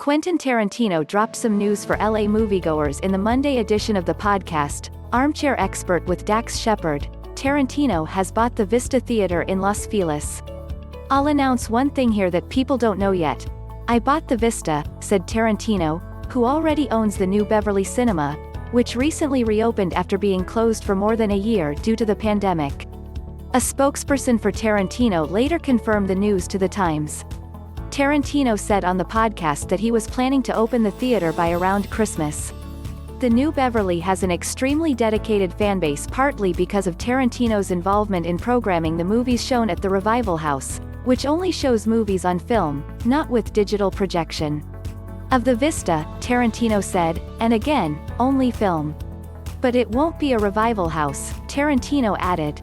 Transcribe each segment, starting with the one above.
Quentin Tarantino dropped some news for LA moviegoers in the Monday edition of the podcast, Armchair expert with Shepard. Tarantino has bought the Vista Theatre in Los Feliz. "I'll announce one thing here that people don't know yet. I bought the Vista," said Tarantino, who already owns the new Beverly Cinema, which recently reopened after being closed for more than a year due to the pandemic. A spokesperson for Tarantino later confirmed the news to The Times. Tarantino said on the podcast that he was planning to open the theater by around Christmas. The new Beverly has an extremely dedicated fanbase, partly because of Tarantino's involvement in programming the movies shown at the Revival House, which only shows movies on film, not with digital projection. Of the Vista, Tarantino said, and again, only film. But it won't be a Revival House, Tarantino added.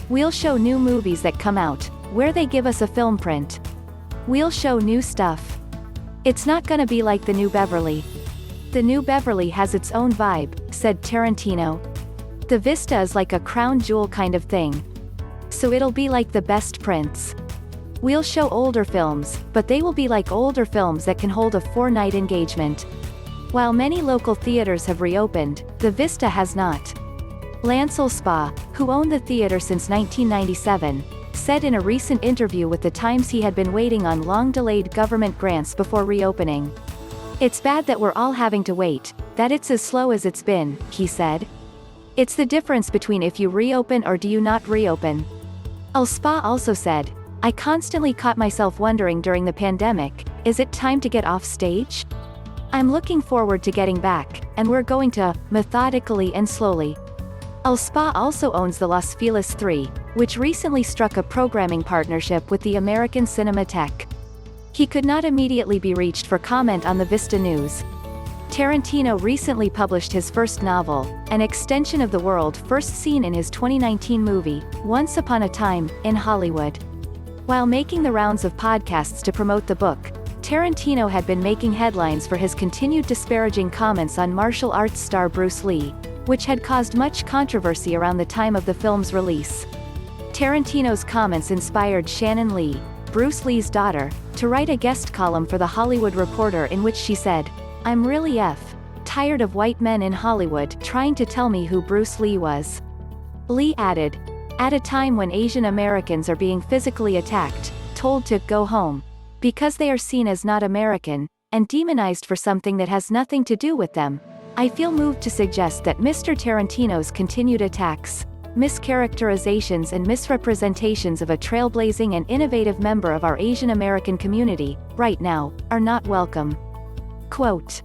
"We'll show new movies that come out, where they give us a film print. We'll show new stuff. It's not gonna be like the new Beverly. The new Beverly has its own vibe," said Tarantino. "The Vista is like a crown jewel kind of thing. So it'll be like the best prints. We'll show older films, but they will be like older films that can hold a 4-night engagement." While many local theaters have reopened, the Vista has not. Lance Alspaugh, who owned the theater since 1997, said in a recent interview with The Times he had been waiting on long-delayed government grants before reopening. "It's bad that we're all having to wait, that it's as slow as it's been," he said. "It's the difference between if you reopen or do you not reopen." Alspaugh also said, "I constantly caught myself wondering during the pandemic, is it time to get off stage? I'm looking forward to getting back, and we're going to, methodically and slowly." Alspaugh also owns the Los Feliz 3, which recently struck a programming partnership with the American Cinematheque. He could not immediately be reached for comment on the Vista news. Tarantino recently published his first novel, an extension of the world first seen in his 2019 movie, Once Upon a Time, in Hollywood. While making the rounds of podcasts to promote the book, Tarantino had been making headlines for his continued disparaging comments on martial arts star Bruce Lee, which had caused much controversy around the time of the film's release. Tarantino's comments inspired Shannon Lee, Bruce Lee's daughter, to write a guest column for The Hollywood Reporter in which she said, "I'm really tired of white men in Hollywood trying to tell me who Bruce Lee was." Lee added, "At a time when Asian Americans are being physically attacked, told to go home, because they are seen as not American, and demonized for something that has nothing to do with them, I feel moved to suggest that Mr. Tarantino's continued attacks, mischaracterizations and misrepresentations of a trailblazing and innovative member of our Asian American community, right now, are not welcome." Quote,